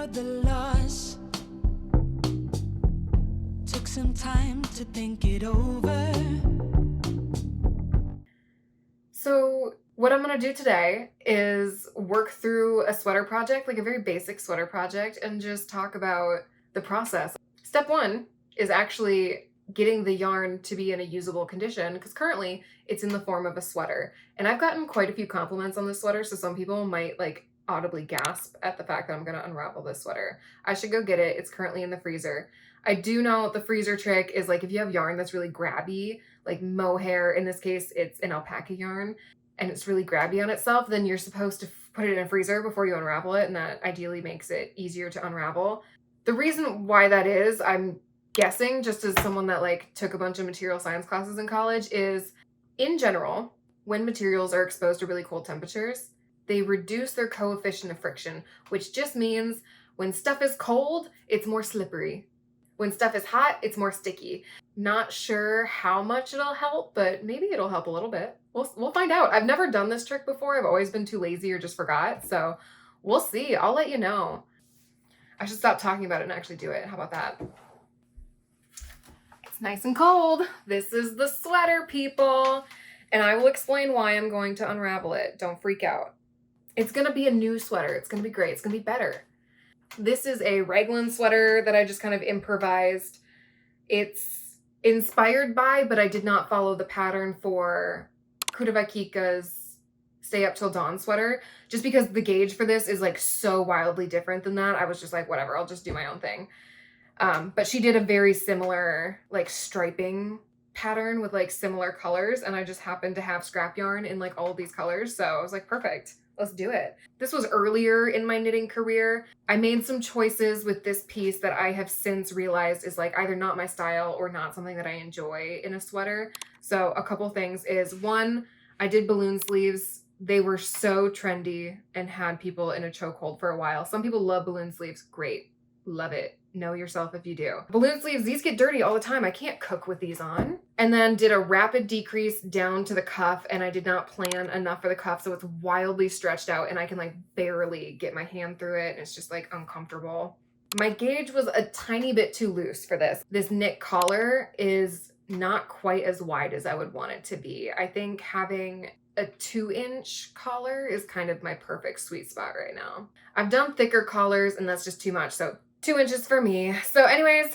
about the loss. Took some time to think it over. So what I'm gonna do today is work through a sweater project, like a very basic sweater project, and just talk about the process. Step one is actually getting the yarn to be in a usable condition, because currently it's in the form of a sweater. And I've gotten quite a few compliments on this sweater, so some people might like audibly gasp at the fact that I'm gonna unravel this sweater. I should go get it. It's currently in the freezer. I do know the freezer trick is like if you have yarn that's really grabby, like mohair, in this case it's an alpaca yarn, and it's really grabby on itself, then you're supposed to put it in a freezer before you unravel it, and that ideally makes it easier to unravel. The reason why that is, I'm guessing, just as someone that like took a bunch of material science classes in college, is in general, when materials are exposed to really cold temperatures, they reduce their coefficient of friction, which just means when stuff is cold, it's more slippery. When stuff is hot, it's more sticky. Not sure how much it'll help, but maybe it'll help a little bit. We'll find out. I've never done this trick before. I've always been too lazy or just forgot. So we'll see. I'll let you know. I should stop talking about it and actually do it. How about that? It's nice and cold. This is the sweater, people. And I will explain why I'm going to unravel it. Don't freak out. It's going to be a new sweater. It's going to be great. It's going to be better. This is a raglan sweater that I just kind of improvised. It's inspired by, but I did not follow the pattern for Kudavakika's Stay Up Till Dawn sweater, just because the gauge for this is like so wildly different than that. I was just like, whatever, I'll just do my own thing. But she did a very similar like striping pattern with like similar colors, and I just happened to have scrap yarn in like all of these colors, so I was like, perfect. Let's do it. This was earlier in my knitting career. I made some choices with this piece that I have since realized is like either not my style or not something that I enjoy in a sweater. So a couple things is, one, I did balloon sleeves. They were so trendy and had people in a chokehold for a while. Some people love balloon sleeves. Great. Love it. Know yourself if you do. Balloon sleeves, these get dirty all the time. I can't cook with these on. And then did a rapid decrease down to the cuff, and I did not plan enough for the cuff, so it's wildly stretched out and I can like barely get my hand through it, and it's just like uncomfortable. My gauge was a tiny bit too loose for this. This knit collar is not quite as wide as I would want it to be. I think having a 2-inch collar is kind of my perfect sweet spot right now. I've done thicker collars and that's just too much, so 2 inches for me. So anyways,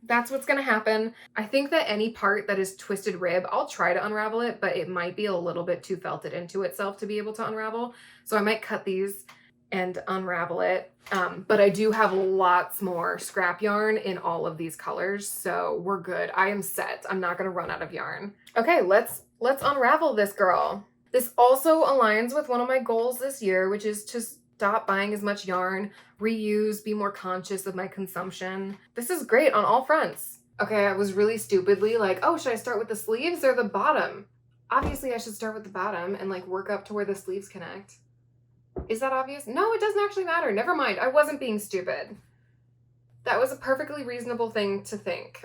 that's what's gonna happen. I think that any part that is twisted rib, I'll try to unravel it, but it might be a little bit too felted into itself to be able to unravel. So I might cut these and unravel it. But I do have lots more scrap yarn in all of these colors, so we're good. I am set. I'm not gonna run out of yarn. Okay, let's unravel this girl. This also aligns with one of my goals this year, which is to stop buying as much yarn, reuse, be more conscious of my consumption. This is great on all fronts. Okay, I was really stupidly like, oh, should I start with the sleeves or the bottom? Obviously I should start with the bottom and like work up to where the sleeves connect. Is that obvious? No, it doesn't actually matter. Never mind. I wasn't being stupid. That was a perfectly reasonable thing to think.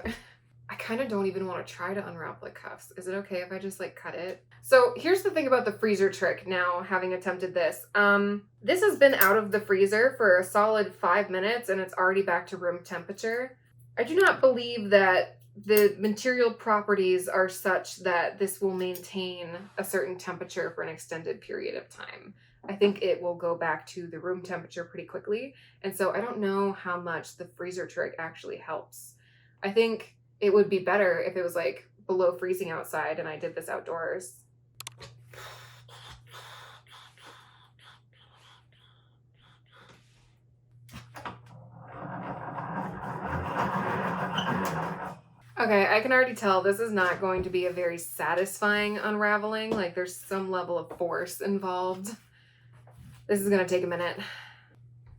I kind of don't even want to try to unravel the cuffs. Is it okay if I just like cut it? So here's the thing about the freezer trick now, having attempted this. This has been out of the freezer for a solid 5 minutes and it's already back to room temperature. I do not believe that the material properties are such that this will maintain a certain temperature for an extended period of time. I think it will go back to the room temperature pretty quickly. And so I don't know how much the freezer trick actually helps. I think it would be better if it was like below freezing outside and I did this outdoors. Okay, I can already tell this is not going to be a very satisfying unraveling. Like there's some level of force involved. This is gonna take a minute.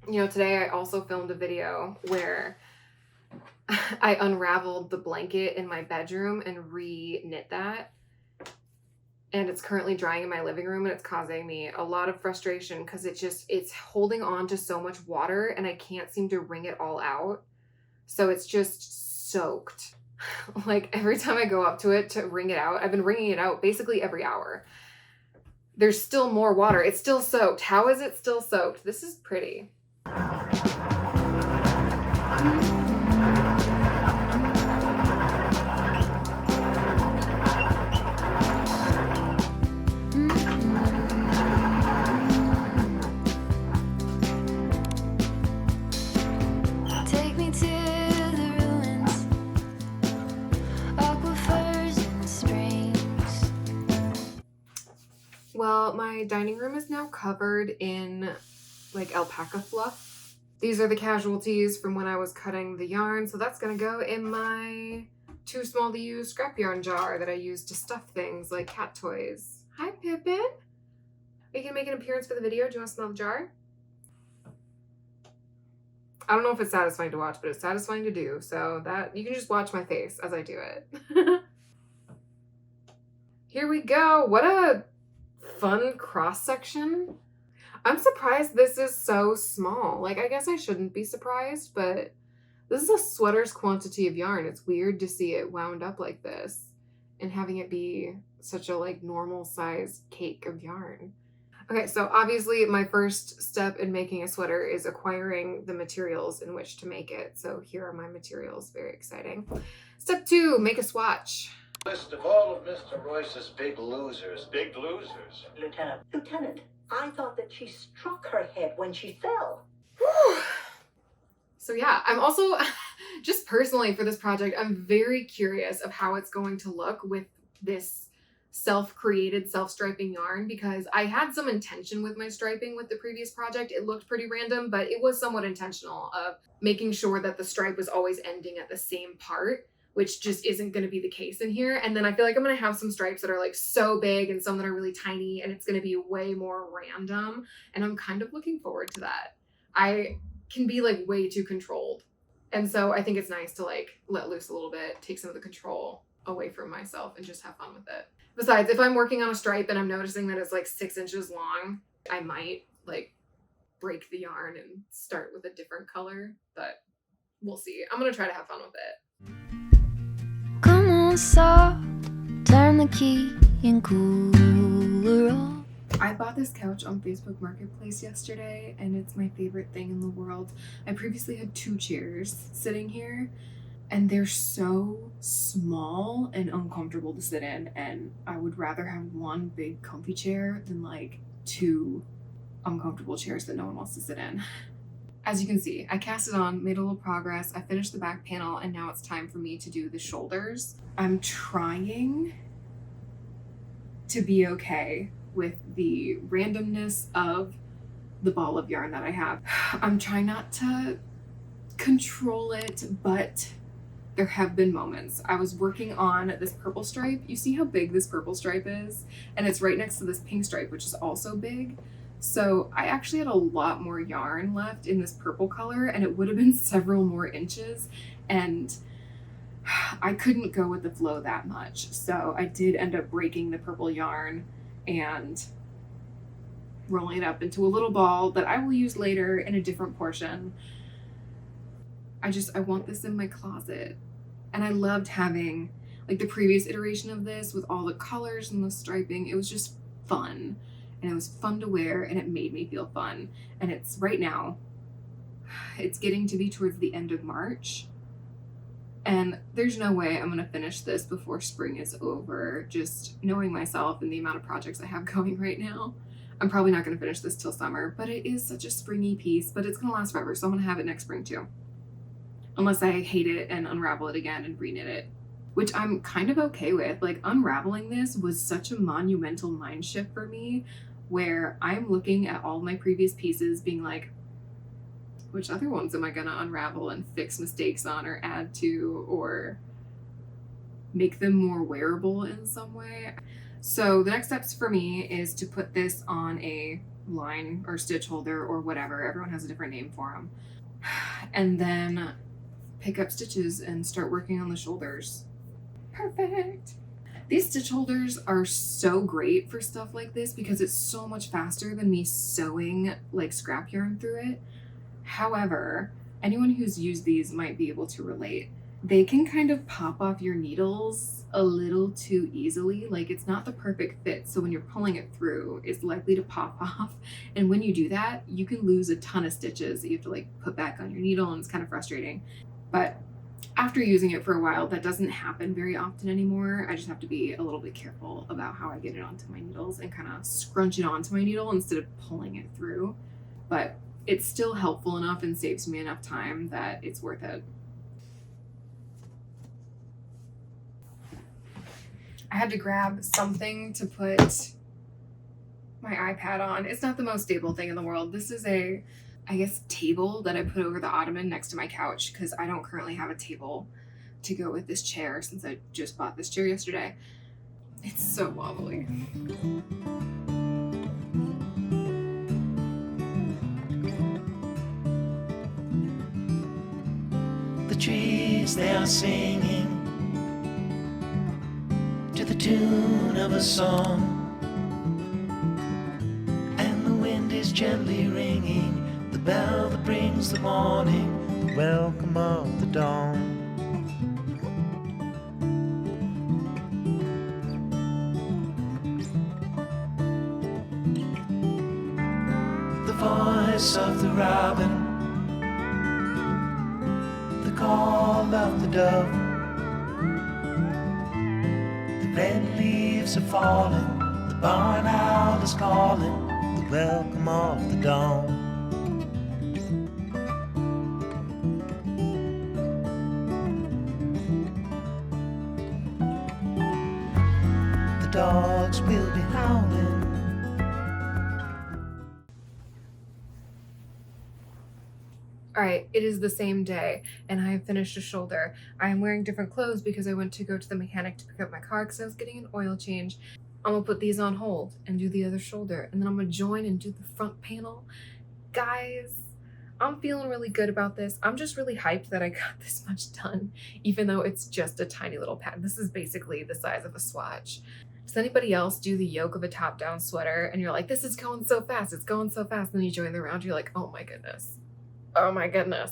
You know, today I also filmed a video where I unraveled the blanket in my bedroom and re-knit that. And it's currently drying in my living room and it's causing me a lot of frustration because it's holding on to so much water and I can't seem to wring it all out. So it's just soaked. Like every time I go up to it to wring it out, I've been wringing it out basically every hour. There's still more water. It's still soaked. How is it still soaked? This is pretty. Take me to the ruins, aquifers and springs. Well, my dining room is now covered in like alpaca fluff. These are the casualties from when I was cutting the yarn, so that's gonna go in my too small to use scrap yarn jar that I use to stuff things like cat toys. Hi, Pippin. Are you gonna make an appearance for the video? Do you want to smell the jar? I don't know if it's satisfying to watch, but it's satisfying to do, so that you can just watch my face as I do it. Here we go. What a fun cross section. I'm surprised this is so small. Like, I guess I shouldn't be surprised, but this is a sweater's quantity of yarn. It's weird to see it wound up like this and having it be such a like normal size cake of yarn. Okay, so obviously my first step in making a sweater is acquiring the materials in which to make it. So here are my materials, very exciting. Step 2, make a swatch. List of all of Mr. Royce's big losers. Big losers? Lieutenant, I thought that she struck her head when she fell. Whew. So yeah, I'm also, just personally for this project, I'm very curious of how it's going to look with this self-created self-striping yarn, because I had some intention with my striping with the previous project. It looked pretty random, but it was somewhat intentional of making sure that the stripe was always ending at the same part, which just isn't going to be the case in here. And then I feel like I'm going to have some stripes that are like so big and some that are really tiny, and it's going to be way more random. And I'm kind of looking forward to that. I can be like way too controlled. And so I think it's nice to like let loose a little bit, take some of the control away from myself and just have fun with it. Besides, if I'm working on a stripe and I'm noticing that it's like 6 inches long, I might like break the yarn and start with a different color, but we'll see. I'm going to try to have fun with it. Come on, soft, turn the key and cool her off. I bought this couch on Facebook Marketplace yesterday, and it's my favorite thing in the world. I previously had 2 chairs sitting here, and they're so small and uncomfortable to sit in, and I would rather have one big comfy chair than like 2 uncomfortable chairs that no one wants to sit in. As you can see, I cast it on, made a little progress, I finished the back panel, and now it's time for me to do the shoulders. I'm trying to be okay with the randomness of the ball of yarn that I have. I'm trying not to control it, but there have been moments. I was working on this purple stripe. You see how big this purple stripe is? And it's right next to this pink stripe, which is also big. So I actually had a lot more yarn left in this purple color, and it would have been several more inches, and I couldn't go with the flow that much. So I did end up breaking the purple yarn and rolling it up into a little ball that I will use later in a different portion. I want this in my closet. And I loved having like the previous iteration of this with all the colors and the striping. It was just fun, and it was fun to wear, and it made me feel fun. And it's right now, it's getting to be towards the end of March, and there's no way I'm gonna finish this before spring is over. Just knowing myself and the amount of projects I have going right now, I'm probably not gonna finish this till summer, but it is such a springy piece, but it's gonna last forever, so I'm gonna have it next spring too. Unless I hate it and unravel it again and reknit it, which I'm kind of okay with. Like, unraveling this was such a monumental mind shift for me, where I'm looking at all my previous pieces being like, which other ones am I gonna unravel and fix mistakes on or add to or make them more wearable in some way? So the next steps for me is to put this on a line or stitch holder or whatever. Everyone has a different name for them. And then pick up stitches and start working on the shoulders. Perfect. These stitch holders are so great for stuff like this because it's so much faster than me sewing like scrap yarn through it. However, anyone who's used these might be able to relate. they can kind of pop off your needles a little too easily. Like, it's not the perfect fit, so when you're pulling it through, it's likely to pop off. And when you do that, you can lose a ton of stitches that you have to like put back on your needle, and it's kind of frustrating. But after using it for a while, that doesn't happen very often anymore. I just have to be a little bit careful about how I get it onto my needles and kind of scrunch it onto my needle instead of pulling it through. But it's still helpful enough and saves me enough time that it's worth it. I had to grab something to put my iPad on. It's not the most stable thing in the world. This is a, I guess, table that I put over the ottoman next to my couch because I don't currently have a table to go with this chair since I just bought this chair yesterday. It's so wobbly. The trees, they are singing to the tune of a song, and the wind is gently ringing the bell that brings the morning, the welcome of the dawn. The voice of the robin, the call of the dove, the red leaves are falling, the barn owl is calling, the welcome of the dawn. The dogs will be howling. All right, it is the same day, and I have finished a shoulder. I am wearing different clothes because I went to go to the mechanic to pick up my car because I was getting an oil change. I'm gonna put these on hold and do the other shoulder, and then I'm gonna join and do the front panel. Guys, I'm feeling really good about this. I'm just really hyped that I got this much done, even though it's just a tiny little pad. This is basically the size of a swatch. Does anybody else do the yoke of a top-down sweater and you're like, this is going so fast, it's going so fast, and then you join the round, you're like, oh my goodness. Oh my goodness.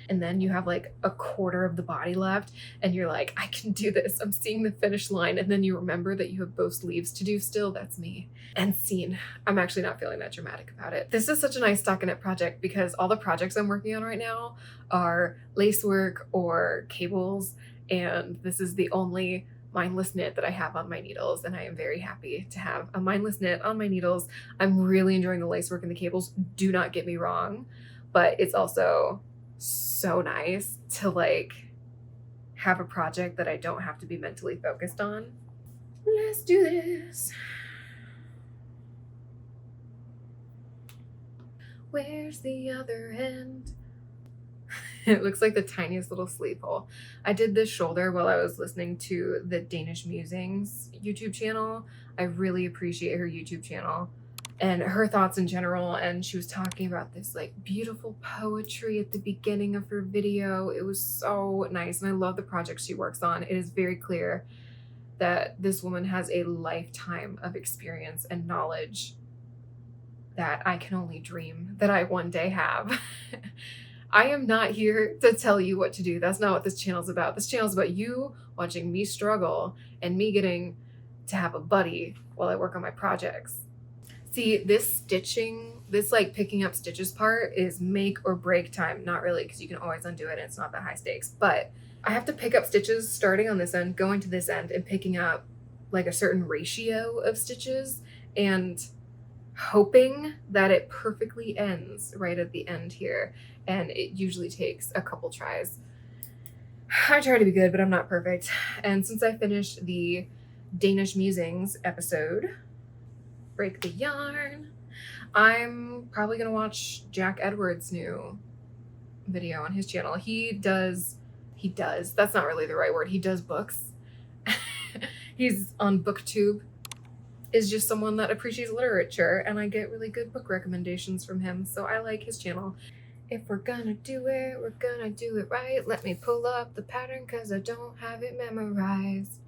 And then you have like a quarter of the body left and you're like, I can do this. I'm seeing the finish line. And then you remember that you have both sleeves to do still. That's me. And scene. I'm actually not feeling that dramatic about it. This is such a nice stockinette project because all the projects I'm working on right now are lacework or cables. And this is the only mindless knit that I have on my needles, and I am very happy to have a mindless knit on my needles. I'm really enjoying the lacework and the cables. Do not get me wrong. But it's also so nice to like have a project that I don't have to be mentally focused on. Let's do this. Where's the other end? It looks like the tiniest little sleeve hole. I did this shoulder while I was listening to the Danish Musings YouTube channel. I really appreciate her YouTube channel and her thoughts in general, and she was talking about this like beautiful poetry at the beginning of her video. It was so nice, and I love the projects she works on. It is very clear that this woman has a lifetime of experience and knowledge that I can only dream that I one day have. I am not here to tell you what to do. That's not what this channel's about. This channel's about you watching me struggle and me getting to have a buddy while I work on my projects. See, this stitching, this like picking up stitches part is make or break time. Not really, because you can always undo it and it's not that high stakes. But I have to pick up stitches starting on this end, going to this end, and picking up like a certain ratio of stitches and hoping that it perfectly ends right at the end here. And it usually takes a couple tries. I try to be good, but I'm not perfect. And since I finished the Danish Musings episode, Break the Yarn, I'm probably gonna watch Jack Edwards' new video on his channel. He does, that's not really the right word. He does books. He's on BookTube, is just someone that appreciates literature, and I get really good book recommendations from him. So I like his channel. If we're gonna do it, we're gonna do it right. Let me pull up the pattern because I don't have it memorized.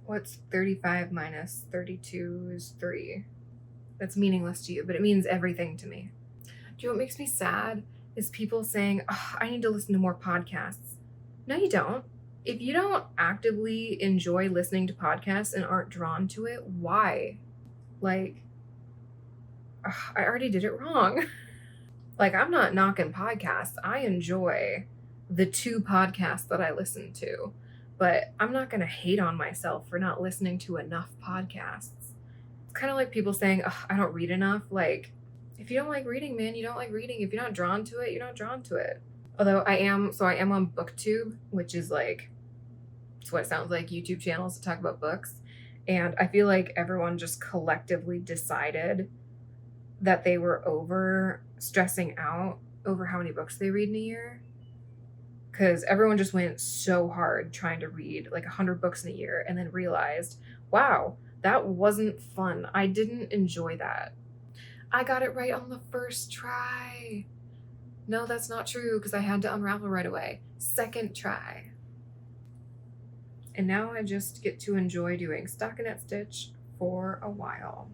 What's 35 minus 32 is 3. That's meaningless to you, but it means everything to me. Do you know what makes me sad? Is people saying, oh, I need to listen to more podcasts. No, you don't. If you don't actively enjoy listening to podcasts and aren't drawn to it, why? Like, I already did it wrong. Like, I'm not knocking podcasts. I enjoy the 2 podcasts that I listen to, but I'm not going to hate on myself for not listening to enough podcasts. It's kind of like people saying, I don't read enough. Like, if you don't like reading, man, you don't like reading. If you're not drawn to it, you're not drawn to it. Although I am on BookTube, which is like, it's what it sounds like, YouTube channels to talk about books. And I feel like everyone just collectively decided that they were over stressing out over how many books they read in a year. Because everyone just went so hard trying to read like 100 books in a year and then realized, wow, that wasn't fun. I didn't enjoy that. I got it right on the first try. No, that's not true because I had to unravel right away. Second try. And now I just get to enjoy doing stockinette stitch for a while.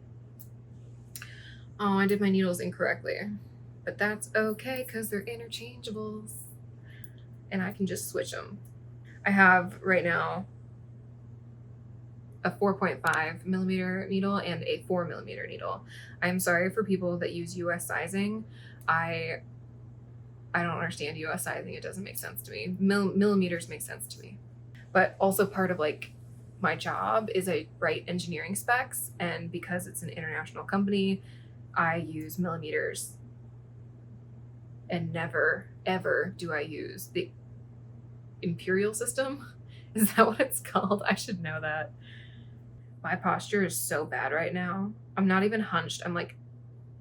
Oh, I did my needles incorrectly, but that's okay because they're interchangeables and I can just switch them. I have right now a 4.5 millimeter needle and a 4 millimeter needle. I'm sorry for people that use US sizing. I don't understand US sizing. It doesn't make sense to me. Millimeters make sense to me. But also part of like my job is I write engineering specs, and because it's an international company, I use millimeters, and never ever do I use the imperial system. Is that what it's called? I should know that. My posture is so bad right now. I'm not even hunched. I'm like,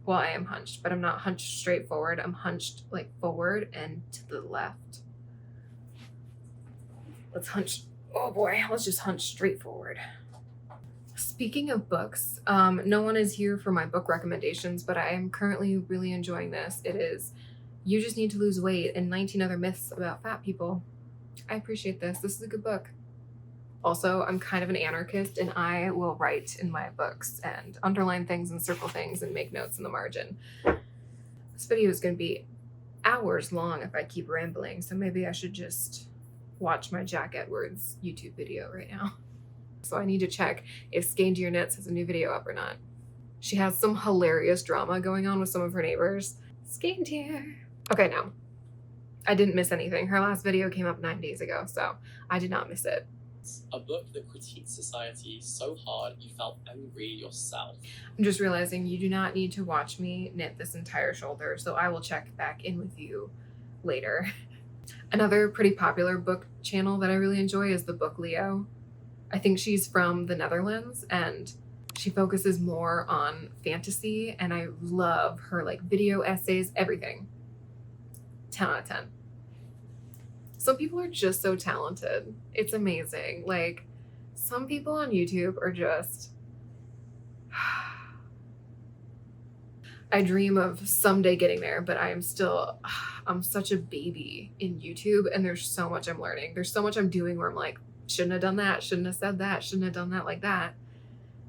well, I am hunched, but I'm not hunched straight forward. I'm hunched like forward and to the left. Let's hunch. Oh boy, let's just hunch straight forward. Speaking of books, no one is here for my book recommendations, but I am currently really enjoying this. It is You Just Need to Lose Weight and 19 Other Myths About Fat People. I appreciate this. This is a good book. Also, I'm kind of an anarchist and I will write in my books and underline things and circle things and make notes in the margin. This video is going to be hours long if I keep rambling, so maybe I should just watch my Jack Edwards YouTube video right now. So I need to check if Skein to Your Knits has a new video up or not. She has some hilarious drama going on with some of her neighbors. Skein dear. Okay, no. I didn't miss anything. Her last video came up 9 days ago, so I did not miss it. A book that critiques society so hard you felt angry yourself. I'm just realizing you do not need to watch me knit this entire shoulder, so I will check back in with you later. Another pretty popular book channel that I really enjoy is the Book Leo. I think she's from the Netherlands and she focuses more on fantasy, and I love her like video essays, everything. 10 out of 10. Some people are just so talented. It's amazing. Like, some people on YouTube are just... I dream of someday getting there, but I'm such a baby in YouTube, and there's so much I'm learning. There's so much I'm doing where I'm like, shouldn't have done that, shouldn't have said that, shouldn't have done that like that.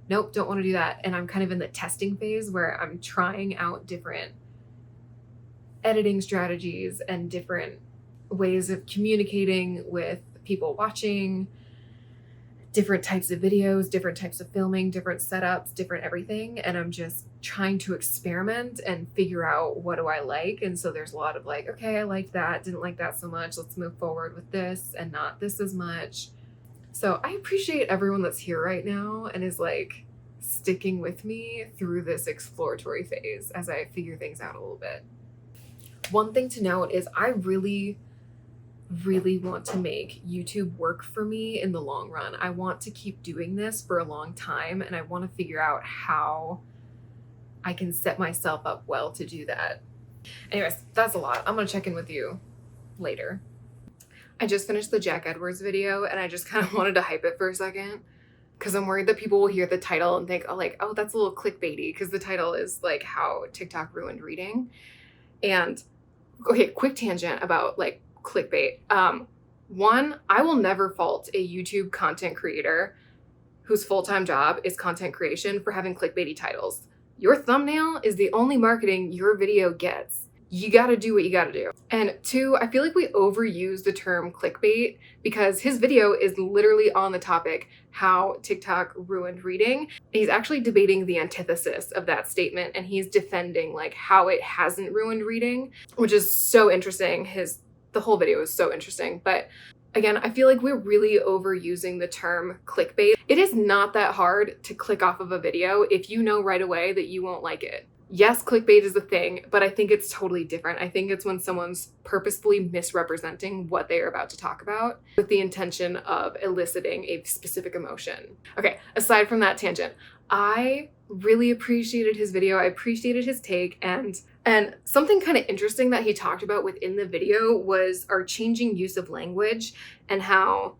Nope, don't want to do that. And I'm kind of in the testing phase where I'm trying out different editing strategies and different ways of communicating with people watching, different types of videos, different types of filming, different setups, different everything. And I'm just trying to experiment and figure out what do I like. And so there's a lot of like, okay, I liked that, didn't like that so much. Let's move forward with this and not this as much. So I appreciate everyone that's here right now and is like sticking with me through this exploratory phase as I figure things out a little bit. One thing to note is I really want to make YouTube work for me in the long run. I want to keep doing this for a long time, and I want to figure out how I can set myself up well to do that. Anyways, that's a lot. I'm going to check in with you later. I just finished the Jack Edwards video, and I just kind of wanted to hype it for a second because I'm worried that people will hear the title and think, oh, that's a little clickbaity, because the title is like how TikTok ruined reading. And okay, quick tangent about like clickbait. One, I will never fault a YouTube content creator whose full-time job is content creation for having clickbaity titles. Your thumbnail is the only marketing your video gets. you gotta do what you gotta do. And two, I feel like we overuse the term clickbait because his video is literally on the topic, how TikTok ruined reading. He's actually debating the antithesis of that statement, and he's defending like how it hasn't ruined reading, which is so interesting. The whole video is so interesting. But again, I feel like we're really overusing the term clickbait. It is not that hard to click off of a video if you know right away that you won't like it. Yes, clickbait is a thing, but I think it's totally different. I think it's when someone's purposefully misrepresenting what they are about to talk about with the intention of eliciting a specific emotion. Okay, aside from that tangent, I really appreciated his video. I appreciated his take, and something kind of interesting that he talked about within the video was our changing use of language and how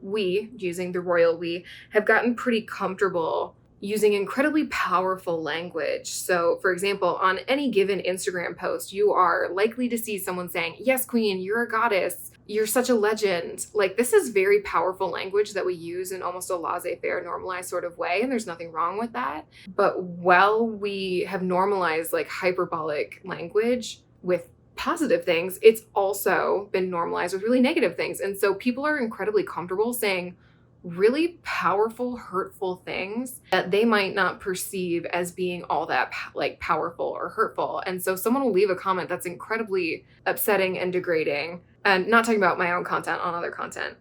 we, using the royal we, have gotten pretty comfortable using incredibly powerful language. So, for example, on any given Instagram post, you are likely to see someone saying, "Yes, queen, you're a goddess. You're such a legend." Like, this is very powerful language that we use in almost a laissez-faire, normalized sort of way, and there's nothing wrong with that. But while we have normalized like hyperbolic language with positive things, it's also been normalized with really negative things. And so people are incredibly comfortable saying really powerful, hurtful things that they might not perceive as being all that like powerful or hurtful. And so someone will leave a comment that's incredibly upsetting and degrading, and not talking about my own content, on other content.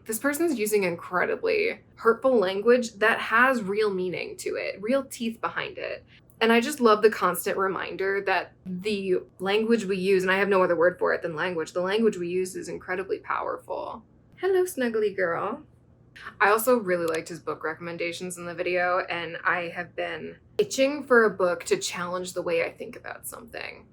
This person's using incredibly hurtful language that has real meaning to it, real teeth behind it. And I just love the constant reminder that the language we use, and I have no other word for it than language, the language we use is incredibly powerful. Hello, snuggly girl. I also really liked his book recommendations in the video, and I have been itching for a book to challenge the way I think about something.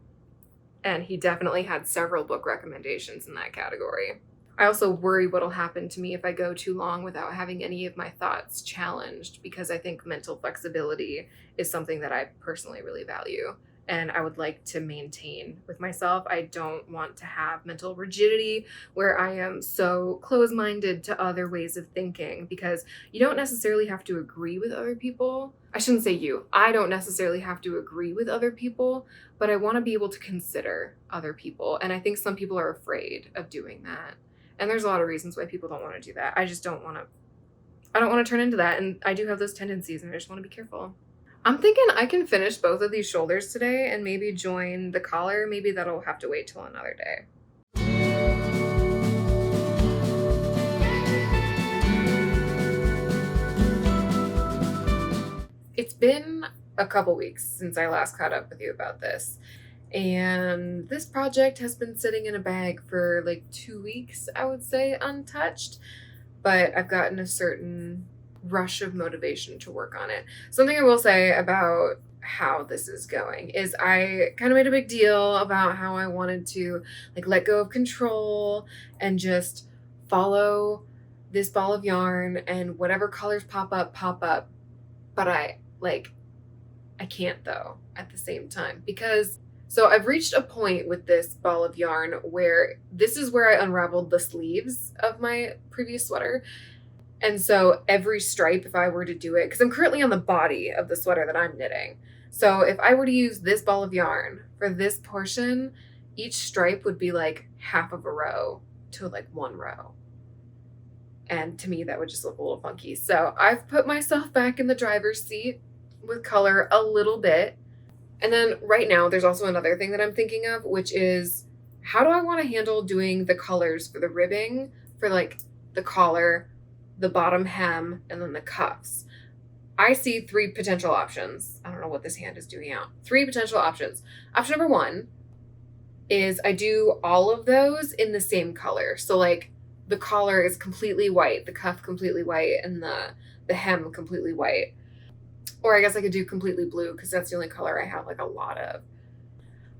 And he definitely had several book recommendations in that category. I also worry what'll happen to me if I go too long without having any of my thoughts challenged, because I think mental flexibility is something that I personally really value and I would like to maintain with myself. I don't want to have mental rigidity where I am so closed-minded to other ways of thinking, because you don't necessarily have to agree with other people. I shouldn't say you. I don't necessarily have to agree with other people, but I want to be able to consider other people. And I think some people are afraid of doing that. And there's a lot of reasons why people don't want to do that. I don't want to turn into that. And I do have those tendencies, and I just want to be careful. I'm thinking I can finish both of these shoulders today and maybe join the collar. Maybe that'll have to wait till another day. It's been a couple weeks since I last caught up with you about this. And this project has been sitting in a bag for like 2 weeks, I would say, untouched. But I've gotten a certain rush of motivation to work on it. Something I will say about how this is going is I kind of made a big deal about how I wanted to like let go of control and just follow this ball of yarn, and whatever colors pop up. But I can't though at the same time, because so I've reached a point with this ball of yarn where this is where I unraveled the sleeves of my previous sweater. And so every stripe, if I were to do it, because I'm currently on the body of the sweater that I'm knitting. So if I were to use this ball of yarn for this portion, each stripe would be like half of a row to like one row. And to me, that would just look a little funky. So I've put myself back in the driver's seat with color a little bit. And then right now, there's also another thing that I'm thinking of, which is how do I want to handle doing the colors for the ribbing for like the collar, the bottom hem, and then the cuffs. I see 3 potential options. I don't know what this hand is doing out. 3 potential options. Option number 1 is I do all of those in the same color. So like the collar is completely white, the cuff completely white, and the hem completely white. Or I guess I could do completely blue because that's the only color I have like a lot of.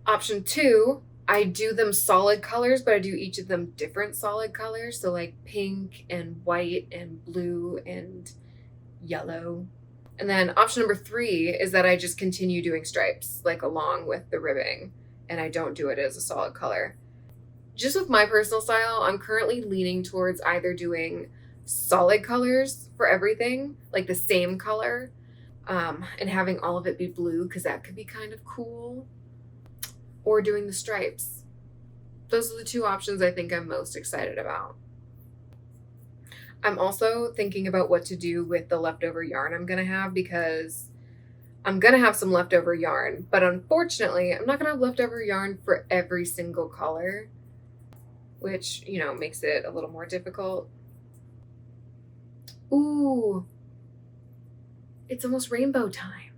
Option 2, I do them solid colors, but I do each of them different solid colors. So like pink and white and blue and yellow. And then option number 3 is that I just continue doing stripes like along with the ribbing, and I don't do it as a solid color. Just with my personal style, I'm currently leaning towards either doing solid colors for everything, like the same color, and having all of it be blue because that could be kind of cool. or doing the stripes. Those are the two options I think I'm most excited about. I'm also thinking about what to do with the leftover yarn I'm going to have, because I'm going to have some leftover yarn, but unfortunately, I'm not going to have leftover yarn for every single color, which, you know, makes it a little more difficult. Ooh, it's almost rainbow time.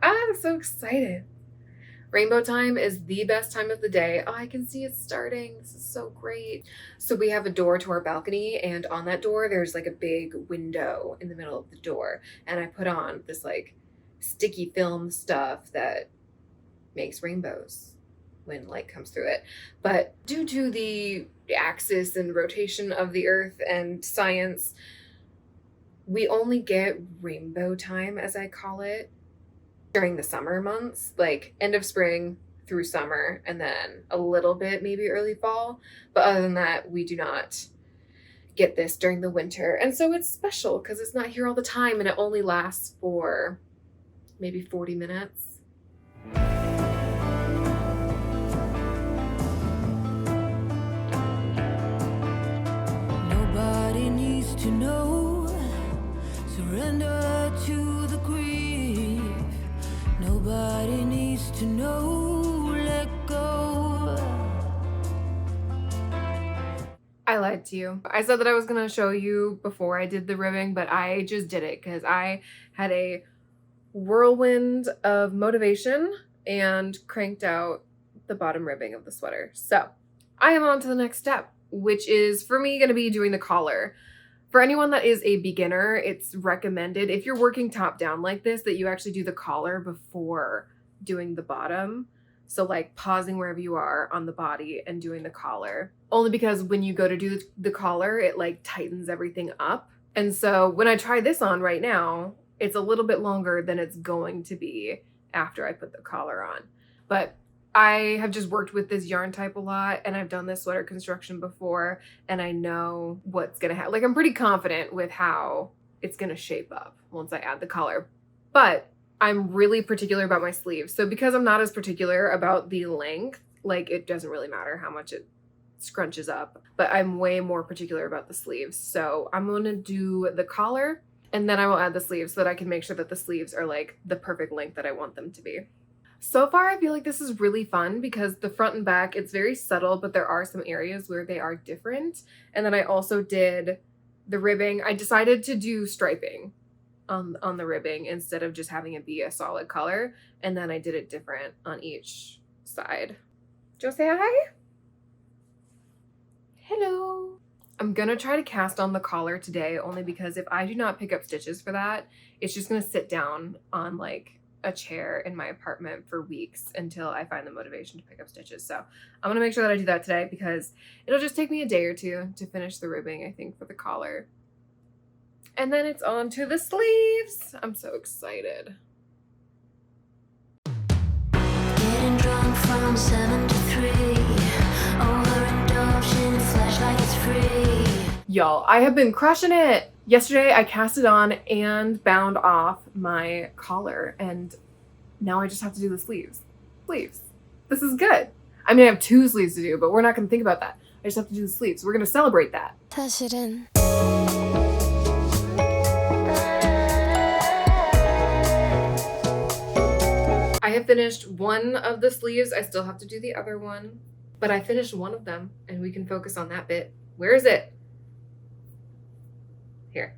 I'm so excited. Rainbow time is the best time of the day. Oh, I can see it starting. This is so great. So we have a door to our balcony, and on that door, there's like a big window in the middle of the door. And I put on this like sticky film stuff that makes rainbows when light comes through it. But due to the axis and rotation of the earth and science, we only get rainbow time, as I call it, during the summer months, like end of spring through summer, and then a little bit maybe early fall. But other than that, we do not get this during the winter. And so it's special because it's not here all the time, and it only lasts for maybe 40 minutes. Nobody needs to know. Surrender to the grief. Nobody needs to know. Let go. I lied to you. I said that I was going to show you before I did the ribbing, but I just did it because I had a whirlwind of motivation and cranked out the bottom ribbing of the sweater. So I am on to the next step, which is for me going to be doing the collar. For anyone that is a beginner, it's recommended, if you're working top down like this, that you actually do the collar before doing the bottom. So like pausing wherever you are on the body and doing the collar. Only because when you go to do the collar, it like tightens everything up. And so when I try this on right now, it's a little bit longer than it's going to be after I put the collar on. But I have just worked with this yarn type a lot, and I've done this sweater construction before, and I know what's gonna happen. Like, I'm pretty confident with how it's gonna shape up once I add the collar. But I'm really particular about my sleeves. So because I'm not as particular about the length, like it doesn't really matter how much it scrunches up, but I'm way more particular about the sleeves. So I'm gonna do the collar, and then I will add the sleeves so that I can make sure that the sleeves are like the perfect length that I want them to be. So far, I feel like this is really fun because the front and back, it's very subtle, but there are some areas where they are different. And then I also did the ribbing. I decided to do striping on the ribbing instead of just having it be a solid color. And then I did it different on each side. Joe, say hi. Hello. I'm gonna try to cast on the collar today only because if I do not pick up stitches for that, it's just gonna sit down on like a chair in my apartment for weeks until I find the motivation to pick up stitches. So I'm gonna make sure that I do that today because it'll just take me a day or two to finish the ribbing, I think, for the collar. And then it's on to the sleeves. I'm so excited. Getting drunk from 7 to 3. Overindulged in flesh like it's free. Y'all, I have been crushing it. Yesterday, I cast it on and bound off my collar, and now I just have to do the sleeves. Sleeves. This is good. I mean, I have 2 sleeves to do, but we're not going to think about that. I just have to do the sleeves. We're going to celebrate that. Touch it in. I have finished one of the sleeves. I still have to do the other one, but I finished one of them, and we can focus on that bit. Where is it? Here.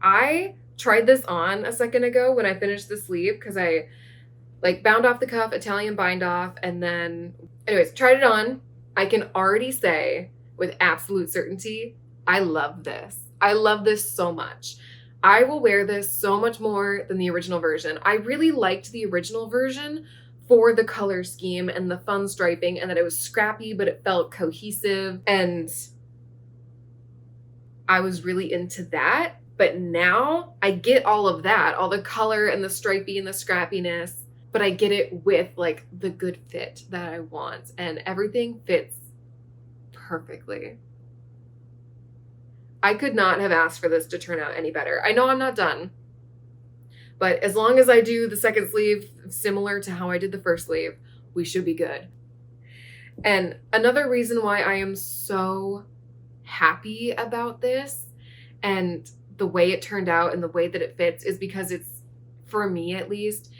I tried this on a second ago when I finished the sleeve because I like bound off the cuff, Italian bind off, and then anyways, tried it on. I can already say with absolute certainty, I love this. I love this so much. I will wear this so much more than the original version. I really liked the original version for the color scheme and the fun striping, and that it was scrappy, but it felt cohesive, and I was really into that. But now I get all of that, all the color and the stripey and the scrappiness, but I get it with like the good fit that I want, and everything fits perfectly. I could not have asked for this to turn out any better. I know I'm not done, But as long as I do the second sleeve similar to how I did the first sleeve, we should be good. And another reason why I am so happy about this and the way it turned out and the way that it fits is because it's, for me at least,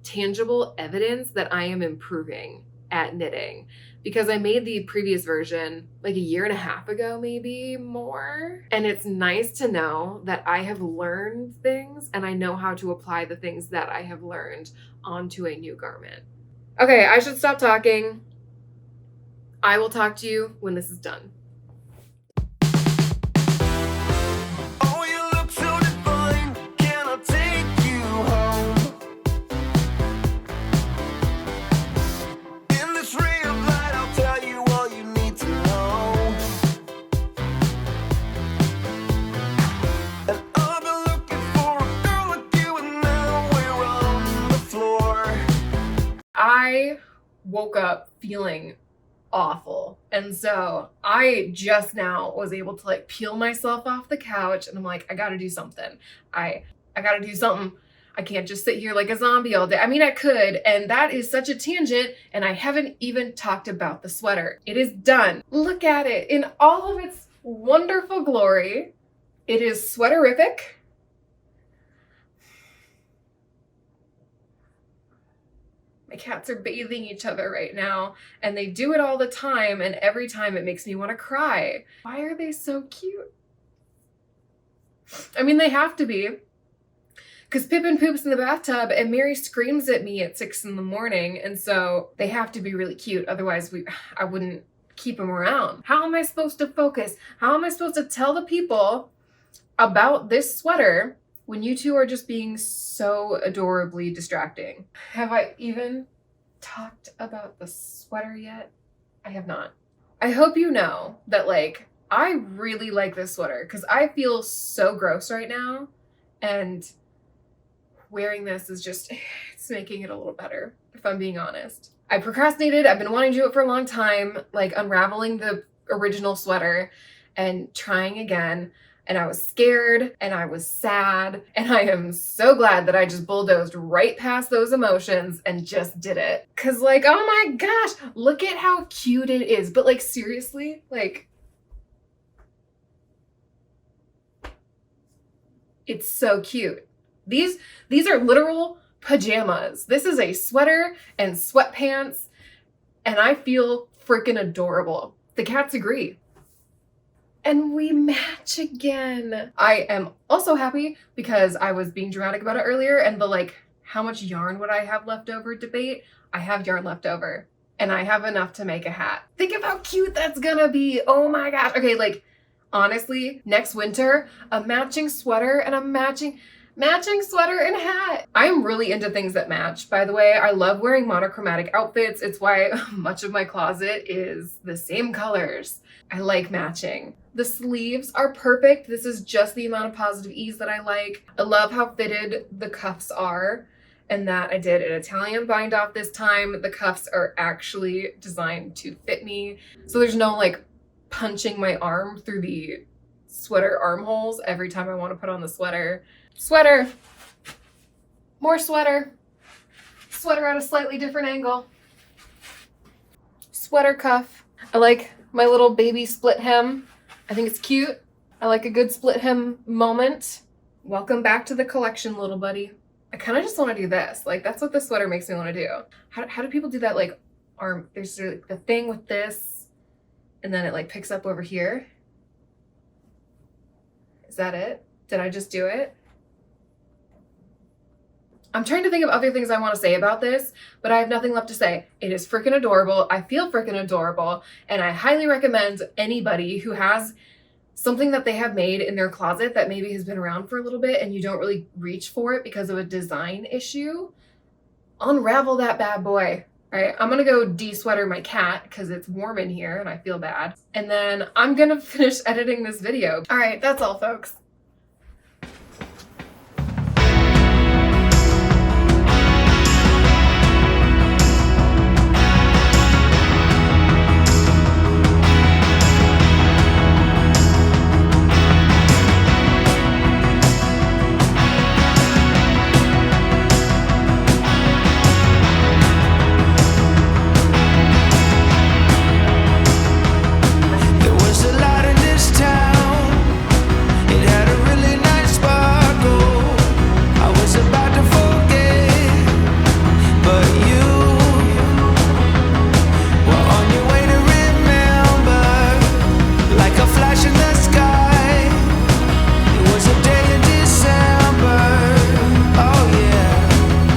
tangible evidence that I am improving at knitting. Because I made the previous version like a year and a half ago, maybe more. And it's nice to know that I have learned things and I know how to apply the things that I have learned onto a new garment. Okay, I should stop talking. I will talk to you when this is done. Oh, you look so divine. Can I take you home? In this ray of light, I'll tell you all you need to know. And I've been looking for a girl like you, and now we're on the floor. I woke up feeling awful. And so I just now was able to like peel myself off the couch and I'm like, I gotta do something. I gotta do something. I can't just sit here like a zombie all day. I mean, I could, and that is such a tangent, and I haven't even talked about the sweater. It is done. Look at it in all of its wonderful glory. It is sweaterific. My cats are bathing each other right now, and they do it all the time, and every time it makes me want to cry. Why are they so cute? I mean, they have to be. Because Pippin poops in the bathtub, and Mary screams at me at 6 in the morning, and so they have to be really cute. Otherwise, I wouldn't keep them around. How am I supposed to focus? How am I supposed to tell the people about this sweater when you two are just being so adorably distracting? Have I even talked about the sweater yet? I have not. I hope you know that, like, I really like this sweater because I feel so gross right now, and wearing this is just, it's making it a little better, if I'm being honest. I procrastinated. I've been wanting to do it for a long time, like unraveling the original sweater and trying again. And I was scared and I was sad, and I am so glad that I just bulldozed right past those emotions and just did it. Cause like, oh my gosh, look at how cute it is. But like, seriously, like, it's so cute. These are literal pajamas. This is a sweater and sweatpants, and I feel freaking adorable. The cats agree. And we match again. I am also happy because I was being dramatic about it earlier, and the like, how much yarn would I have left over debate? I have yarn left over, and I have enough to make a hat. Think of how cute that's gonna be. Oh my gosh. Okay, like, honestly, next winter, a matching sweater and a matching sweater and hat. I'm really into things that match, by the way. I love wearing monochromatic outfits. It's why much of my closet is the same colors. I like matching. The sleeves are perfect. This is just the amount of positive ease that I like. I love how fitted the cuffs are, and that I did an Italian bind off this time. The cuffs are actually designed to fit me, so there's no like punching my arm through the sweater armholes every time I want to put on the sweater. Sweater. More sweater. Sweater at a slightly different angle. Sweater cuff. I like my little baby split hem. I think it's cute. I like a good split hem moment. Welcome back to the collection, little buddy. I kind of just want to do this. Like, that's what this sweater makes me want to do. How do people do that? Like, arm, there's like the thing with this, and then it like picks up over here. Is that it? Did I just do it? I'm trying to think of other things I want to say about this, but I have nothing left to say. It is freaking adorable. I feel freaking adorable, and I highly recommend anybody who has something that they have made in their closet that maybe has been around for a little bit and you don't really reach for it because of a design issue, unravel that bad boy. All right, I'm gonna go de-sweater my cat because it's warm in here and I feel bad. And then I'm gonna finish editing this video. All right, that's all, folks.